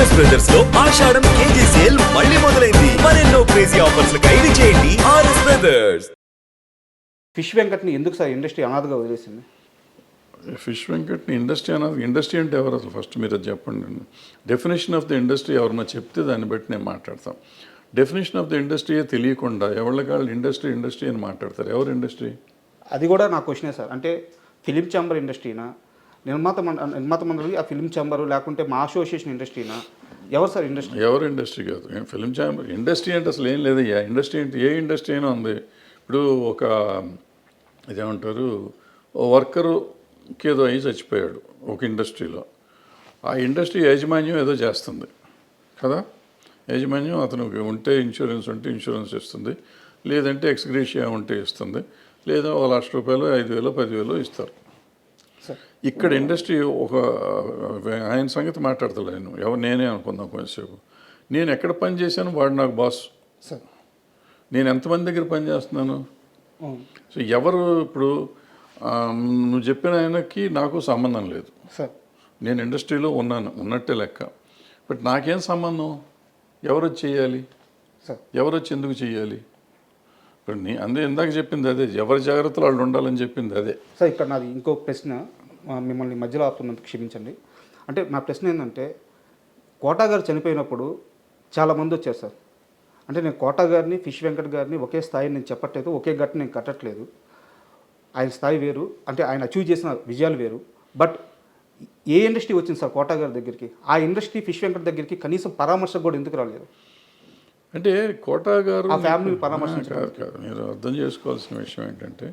RS brothers లో ఆషాఢం KG sale మళ్ళీ మొదలైంది. మరెన్నో క్రేజీ ఆఫర్స్ ఖైదీ చేయండి ఆర్ఎస్ బ్రదర్స్. ఫిష్ వెంకట్ని ఎందుకు సార్ ఇండస్ట్రీ అనాథగా వదిలేసింది? ఫిష్ వెంకట్ని ఇండస్ట్రీ అంటే ఎవరు అసలు ఫస్ట్ మీరు అది చెప్పండి. డెఫినేషన్ ఆఫ్ ద ఇండస్ట్రీ ఎవరన్నా చెప్తే దాన్ని బట్టి నేను మాట్లాడతాం. డెఫినేషన్ ఆఫ్ ద ఇండస్ట్రీ తెలియకుండా ఎవరికాళ్ళు ఇండస్ట్రీ అని మాట్లాడతారు. ఎవరు ఇండస్ట్రీ? అది కూడా నా క్వశ్చనే సార్. అంటే ఫిలిం ఛాంబర్ ఇండస్ట్రీనా, నిర్మాత మండలి ఆ ఫిలిం ఛాంబరు, లేకుంటే మా అసోసియేషన్ ఇండస్ట్రీనా? ఎవరు సార్ ఇండస్ట్రీ? ఎవరు ఇండస్ట్రీ కాదు. ఫిలిం ఛాంబర్ ఇండస్ట్రీ అంటే అసలు ఏం లేదయ్యా. ఇండస్ట్రీ అంటే ఏ ఇండస్ట్రీ అయినా ఉంది. ఇప్పుడు ఒక ఇదేమంటారు, ఓ వర్కరుకి ఏదో అయ్యి చచ్చిపోయాడు ఒక ఇండస్ట్రీలో. ఆ ఇండస్ట్రీ యాజమాన్యం ఏదో చేస్తుంది కదా. యాజమాన్యం అతనికి ఉంటే ఇన్సూరెన్స్ ఉంటే ఇన్సూరెన్స్ ఇస్తుంది, లేదంటే ఎక్స్గ్రేషియా ఉంటే ఇస్తుంది, లేదా ₹1,00,000 5,000 10,000 ఇస్తారు. ఇక్కడ ఇండస్ట్రీ ఒక ఆయన సంగతి మాట్లాడతాడు. నేనే అనుకుందాం కొంచెంసేపు. నేను ఎక్కడ పని చేశాను, వాడు నాకు బాస్. నేను ఎంతమంది దగ్గర పని చేస్తున్నాను. సో ఎవరు ఇప్పుడు నువ్వు చెప్పిన ఆయనకి నాకు సంబంధం లేదు. నేను ఇండస్ట్రీలో ఉన్నట్టే లెక్క. బట్ నాకేం సంబంధం? ఎవరు వచ్చి చేయాలి, ఎవరు వచ్చి ఎందుకు చేయాలి? ఇప్పుడు ఇందాక చెప్పింది అదే, ఎవరి జాగ్రత్తలు వాళ్ళు ఉండాలని చెప్పింది అదే. సార్ ఇక్కడ నాది ఇంకో ప్రశ్న, మిమ్మల్ని మధ్యలో ఆపుతున్నందుకు క్షమించండి. అంటే నా ప్రశ్న ఏంటంటే, కోటా గారు చనిపోయినప్పుడు చాలామంది వచ్చారు సార్. అంటే నేను కోటా గారిని, ఫిష్ వెంకట్ గారిని ఒకే స్థాయి నేను చెప్పట్లేదు, ఒకే గట్టు నేను కట్టట్లేదు. ఆయన స్థాయి వేరు, అంటే ఆయన అచీవ్ చేసిన విజయాలు వేరు. బట్ ఏ ఇండస్ట్రీ వచ్చింది సార్ కోటా గారి దగ్గరికి? ఆ ఇండస్ట్రీ ఫిష్ వెంకట్ దగ్గరికి కనీసం పరామర్శ కూడా ఎందుకు రాలేదు? అంటే కోటా గారు ఆ ఫ్యామిలీ పరామర్శ కాదు. మీరు అర్థం చేసుకోవాల్సిన విషయం ఏంటంటే,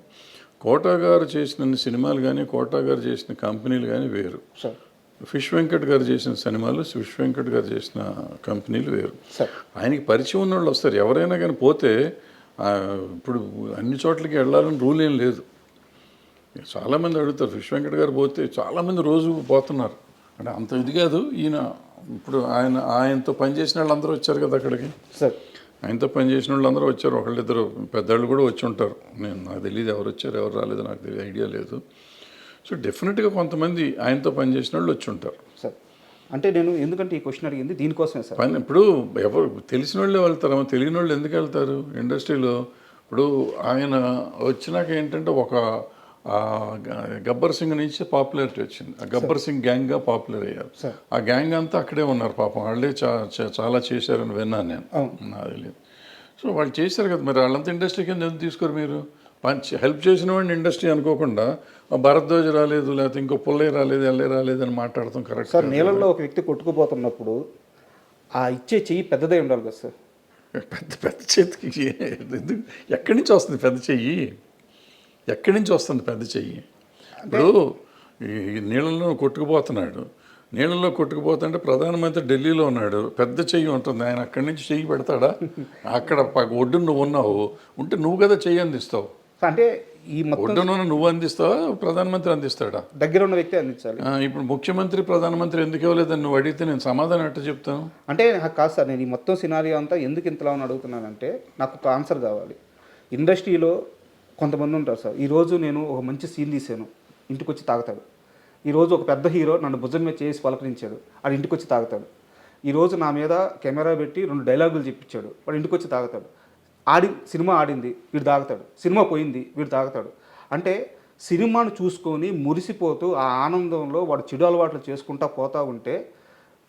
కోటా గారు చేసిన సినిమాలు కానీ, కోటా గారు చేసిన కంపెనీలు కానీ వేరు. ఫిష్ వెంకట్ గారు చేసిన సినిమాలు, ఫిష్ వెంకట్ గారు చేసిన కంపెనీలు వేరు. ఆయనకి పరిచయం ఉన్న వాళ్ళు వస్తారు. ఎవరైనా కానీ పోతే ఇప్పుడు అన్ని చోట్లకి వెళ్ళాలని రూల్ ఏం లేదు. చాలామంది అడుగుతారు, ఫిష్ వెంకట్ గారు పోతే చాలామంది రోజు పోతున్నారు. అంటే అంత ఇది కాదు. ఈయన ఇప్పుడు ఆయనతో పనిచేసిన వాళ్ళందరూ వచ్చారు కదా అక్కడికి. ఆయనతో పనిచేసిన వాళ్ళు అందరూ వచ్చారు. ఒకళ్ళిద్దరు పెద్దవాళ్ళు కూడా వచ్చి ఉంటారు. నాకు తెలియదు ఎవరు వచ్చారు ఎవరు రాలేదు, నాకు తెలియదు, ఐడియా లేదు. సో డెఫినెట్గా కొంతమంది ఆయనతో పనిచేసిన వాళ్ళు వచ్చి ఉంటారు. సార్ అంటే నేను ఎందుకంటే ఈ క్వశ్చన్ అడిగింది దీనికోసమే సార్. ఇప్పుడు ఎవరు తెలిసిన వాళ్ళే వెళ్తారు, తెలియని వాళ్ళు ఎందుకు వెళ్తారు ఇండస్ట్రీలో? ఇప్పుడు ఆయన వచ్చినాక ఏంటంటే ఒక గబ్బర్ సింగ్ నుంచి పాపులారిటీ వచ్చింది. ఆ గబ్బర్ సింగ్ గ్యాంగ్గా పాపులర్ అయ్యారు. ఆ గ్యాంగ్ అంతా అక్కడే ఉన్నారు పాపం. వాళ్ళే చాలా చేశారని విన్నాను నేను, నాకు తెలియదు. సో వాళ్ళు చేశారు కదా, మరి వాళ్ళంతా ఇండస్ట్రీ కింద ఎందుకు తీసుకోరు మీరు? హెల్ప్ చేసిన వాడిని ఇండస్ట్రీ అనుకోకుండా భరద్వాజ్ రాలేదు, లేకపోతే ఇంకో పుల్లయ్య రాలేదు, ఎల్లే రాలేదు అని మాట్లాడతాం కరెక్ట్ సార్. నీళ్ళల్లో ఒక వ్యక్తి కొట్టుకుపోతున్నప్పుడు ఆ ఇచ్చే చెయ్యి పెద్దదే ఉండాలి కదా సార్. పెద్ద చేతికి ఎందుకు, ఎక్కడి నుంచి వస్తుంది పెద్ద చెయ్యి? ఎక్కడి నుంచి వస్తుంది పెద్ద చెయ్యి? ఇప్పుడు ఈ నీళ్ళలో కొట్టుకుపోతున్నాడు, నీళ్ళలో కొట్టుకుపోతుంటే ప్రధానమంత్రి ఢిల్లీలో ఉన్నాడు, పెద్ద చెయ్యి ఉంటుంది. ఆయన అక్కడి నుంచి చెయ్యి పెడతాడా? అక్కడ ఒడ్డున నువ్వు ఉన్నావు, ఉంటే నువ్వు కదా చెయ్యి అందిస్తావు. అంటే ఈ ఒడ్డున నువ్వు అందిస్తావా, ప్రధానమంత్రి అందిస్తాడా? దగ్గర ఉన్న వ్యక్తి అందించాలి. ఇప్పుడు ముఖ్యమంత్రి ప్రధానమంత్రి ఎందుకు ఇవ్వలేదని నువ్వు అడిగితే నేను సమాధానం ఎట్లా చెప్తాను? అంటే కాదు సార్, నేను ఈ మొత్తం సినారియో అంతా ఎందుకు ఇంతలా అని అడుగుతున్నానంటే, నాకు ఒక ఆన్సర్ కావాలి. ఇండస్ట్రీలో కొంతమంది ఉంటారు సార్. ఈరోజు నేను ఒక మంచి సీన్ తీసాను, ఇంటికి వచ్చి తాగుతాడు. ఈరోజు ఒక పెద్ద హీరో నన్ను భుజం మీద చేసి పలకరించాడు, వాడు ఇంటికి వచ్చి తాగుతాడు. ఈరోజు నా మీద కెమెరా పెట్టి 2 డైలాగులు చెప్పించాడు, వాడు ఇంటికి వచ్చి తాగుతాడు. సినిమా ఆడింది, వీడు తాగుతాడు. సినిమా పోయింది, వీడు తాగుతాడు. అంటే సినిమాను చూసుకొని మురిసిపోతూ ఆ ఆనందంలో వాడు చెడు అలవాట్లు చేసుకుంటా పోతూ ఉంటే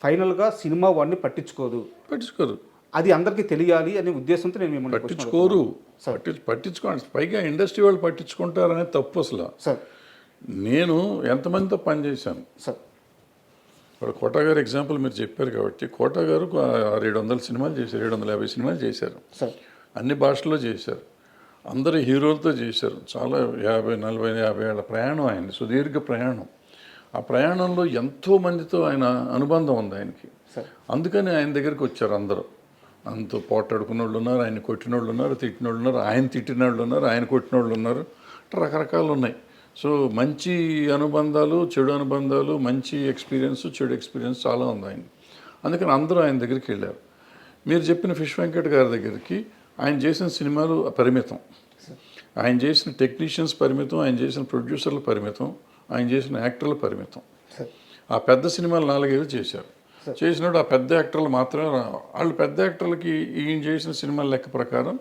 ఫైనల్గా సినిమా వాడిని పట్టించుకోరు. అది అందరికీ తెలియాలి అనే ఉద్దేశంతో నేను మిమ్మల్ని పట్టించుకోండి. పైగా ఇండస్ట్రీ వాళ్ళు పట్టించుకుంటారనే తప్పు అసలు. సార్ నేను ఎంతమందితో పనిచేశాను సార్. ఇప్పుడు కోటా గారు ఎగ్జాంపుల్ మీరు చెప్పారు కాబట్టి, కోటా గారు 700 సినిమాలు చేశారు, 750 సినిమాలు చేశారు. అన్ని భాషల్లో చేశారు, అందరు హీరోలతో చేశారు. చాలా 50, 40, 50 ఏళ్ళ ప్రయాణం ఆయనది, సుదీర్ఘ ప్రయాణం. ఆ ప్రయాణంలో ఎంతోమందితో ఆయన అనుబంధం ఉంది ఆయనకి. అందుకని ఆయన దగ్గరికి వచ్చారు అందరూ. అంత పోటాడుకున్న వాళ్ళు ఉన్నారు, ఆయన కొట్టిన వాళ్ళు ఉన్నారు, తిట్టిన వాళ్ళు ఉన్నారు, ఆయన తిట్టిన వాళ్ళు ఉన్నారు, ఆయన కొట్టిన వాళ్ళు ఉన్నారు, రకరకాలు ఉన్నాయి. సో మంచి అనుబంధాలు, చెడు అనుబంధాలు, మంచి ఎక్స్పీరియన్స్, చెడు ఎక్స్పీరియన్స్ చాలా ఉంది ఆయన. అందుకని అందరూ ఆయన దగ్గరికి వెళ్ళారు. మీరు చెప్పిన ఫిష్ వెంకట్ గారి దగ్గరికి ఆయన చేసిన సినిమాలు పరిమితం, ఆయన చేసిన టెక్నీషియన్స్ పరిమితం, ఆయన చేసిన ప్రొడ్యూసర్లు పరిమితం, ఆయన చేసిన యాక్టర్లు పరిమితం. ఆ పెద్ద సినిమాలు 4-5 చేశారు. చేసినప్పుడు ఆ పెద్ద యాక్టర్లు మాత్రమే వాళ్ళు పెద్ద యాక్టర్లకి ఈయన చేసిన సినిమాల లెక్క ప్రకారం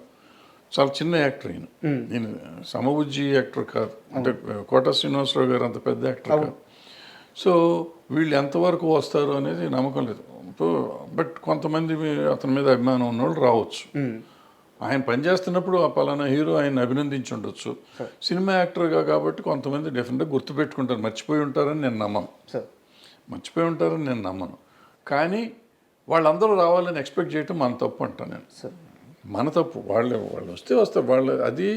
చాలా చిన్న యాక్టర్ ఈయన. ఈయన సమబుజ్జి యాక్టర్ కాదు, అంటే కోట శ్రీనివాసరావు గారు అంత పెద్ద యాక్టర్ కాదు. సో వీళ్ళు ఎంతవరకు వస్తారు అనేది నమ్మకం లేదు. బట్ కొంతమంది అతని మీద అభిమానం ఉన్నవాళ్ళు రావచ్చు. ఆయన పనిచేస్తున్నప్పుడు ఆ పలానా హీరో ఆయన అభినందించి ఉండొచ్చు. సినిమా యాక్టర్గా కాబట్టి కొంతమంది డెఫినెట్గా గుర్తుపెట్టుకుంటారు. మర్చిపోయి ఉంటారని నేను నమ్మను. కానీ వాళ్ళందరూ రావాలని ఎక్స్పెక్ట్ చేయటం మన తప్పు అంటాను నేను. మన తప్పు. వాళ్ళు వస్తారు. అది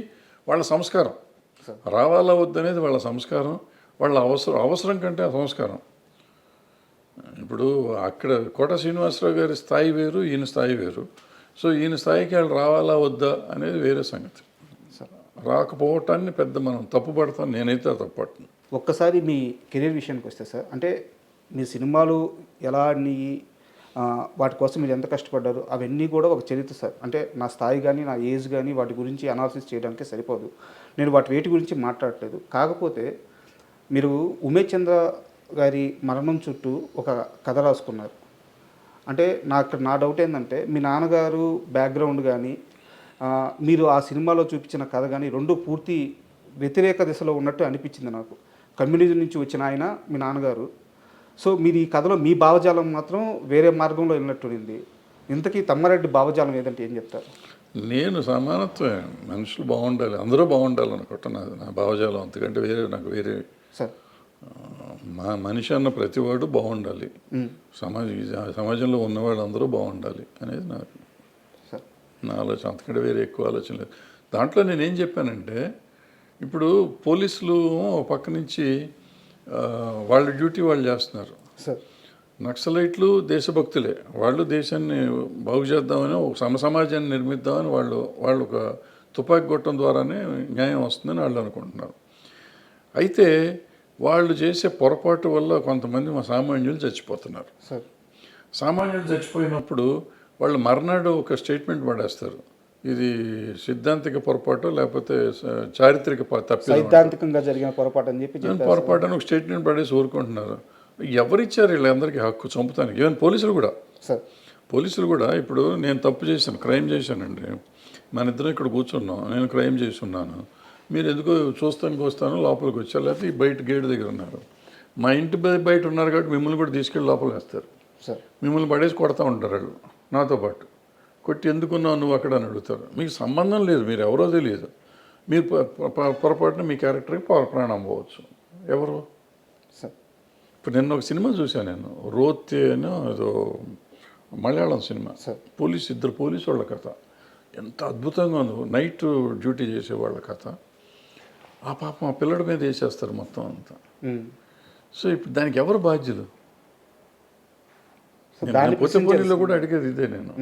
వాళ్ళ సంస్కారం. రావాలా వద్దనేది వాళ్ళ సంస్కారం. వాళ్ళ అవసరం కంటే సంస్కారం. ఇప్పుడు అక్కడ కోట శ్రీనివాసరావు గారి స్థాయి వేరు, ఈయన స్థాయి వేరు. సో ఈయన స్థాయికి వాళ్ళు రావాలా వద్దా అనేది వేరే సంగతి. రాకపోవటాన్ని పెద్ద మనం తప్పుపడతాం. నేనైతే తప్పుపడతాను. ఒక్కసారి మీ కెరీర్ విషయానికి వస్తే సార్, అంటే మీ సినిమాలు ఎలా ఆడినాయి, వాటి కోసం మీరు ఎంత కష్టపడ్డారు, అవన్నీ కూడా ఒక చరిత్ర సార్. అంటే నా స్థాయి కానీ నా ఏజ్ కానీ వాటి గురించి అనాలిసిస్ చేయడానికి సరిపోదు. నేను వేటి గురించి మాట్లాడట్లేదు. కాకపోతే మీరు ఉమేష్ చంద్ర గారి మరణం చుట్టూ ఒక కథ రాసుకున్నారు. అంటే నా డౌట్ ఏంటంటే మీ నాన్నగారు బ్యాక్గ్రౌండ్ కానీ మీరు ఆ సినిమాలో చూపించిన కథ కానీ రెండు పూర్తి వ్యతిరేక దిశలో ఉన్నట్టు అనిపించింది నాకు. కమ్యూనిజం నుంచి వచ్చిన ఆయన మీ నాన్నగారు. సో మీరు ఈ కథలో మీ భావజాలం మాత్రం వేరే మార్గంలో వెళ్ళినట్టుంది. ఇంతకీ తమ్మారెడ్డి భావజాలం ఏదంటే ఏం చెప్తారు? నేను సమానత్వమే. మనుషులు బాగుండాలి, అందరూ బాగుండాలి అనుకుంటున్నాను నా భావజాలం. అంతకంటే వేరే సార్ మనిషి అన్న ప్రతివాడు బాగుండాలి. సమాజంలో ఉన్నవాళ్ళు అందరూ బాగుండాలి అనేది నా ఆలోచన. అంతకంటే వేరే ఎక్కువ ఆలోచన లేదు. దాంట్లో నేనేం చెప్పానంటే, ఇప్పుడు పోలీసులు ఒక పక్క నుంచి వాళ్ళ డ్యూటీ వాళ్ళు చేస్తున్నారు. నక్సలైట్లు దేశభక్తులే. వాళ్ళు దేశాన్ని బాగు చేద్దామని, ఒక సమాజాన్ని నిర్మిద్దామని వాళ్ళు ఒక తుపాకీ గొట్టం ద్వారానే న్యాయం వస్తుందని వాళ్ళు అనుకుంటున్నారు. అయితే వాళ్ళు చేసే పొరపాటు వల్ల కొంతమంది మా సామాన్యులు చచ్చిపోతున్నారు. సామాన్యులు చచ్చిపోయినప్పుడు వాళ్ళు మర్నాడు ఒక స్టేట్మెంట్ పడేస్తారు, ఇది సిద్ధాంతిక పొరపాటు లేకపోతే చారిత్రక సైద్ధాంతికంగా జరిగిన పొరపాటు అని చెప్పి పొరపాటు అని ఒక స్టేట్మెంట్ పడేసి ఊరుకుంటున్నారు. ఎవరిచ్చారు వీళ్ళందరికీ హక్కు చంపుతానికి? ఈవెన్ పోలీసులు కూడా ఇప్పుడు నేను తప్పు చేశాను, క్రైమ్ చేశానండి, మన ఇద్దరం ఇక్కడ కూర్చున్నాం, నేను క్రైమ్ చేసి ఉన్నాను, మీరు ఎందుకో చూస్తానికి వస్తాను లోపలికి వచ్చారు, లేకపోతే ఈ బయట గేట్ దగ్గర ఉన్నారు, మా ఇంటి బయట ఉన్నారు కాబట్టి మిమ్మల్ని కూడా తీసుకెళ్ళి లోపల వేస్తారు. మిమ్మల్ని పడేసి కొడతా ఉంటారు వాళ్ళు నాతో పాటు. కొట్టి ఎందుకున్నావు నువ్వు అక్కడ అని అడుగుతారు. మీకు సంబంధం లేదు, మీరు ఎవరో తెలియదు. మీరు పొరపాటున మీ క్యారెక్టర్కి ప్రాణం పోవచ్చు. ఎవరు? ఇప్పుడు నిన్న ఒక సినిమా చూశాను నేను, రోతే అని ఏదో మలయాళం సినిమా. ఇద్దరు పోలీసు వాళ్ళ కథ ఎంత అద్భుతంగా ఉంది. నైట్ డ్యూటీ చేసేవాళ్ళ కథ. ఆ పాపం ఆ పిల్లడి మీద వేసేస్తారు మొత్తం అంతా. సో ఇప్పుడు దానికి ఎవరు బాధ్యులు? నేను పొత్తిపల్లిలో కూడా అడిగేది ఇదే నేను.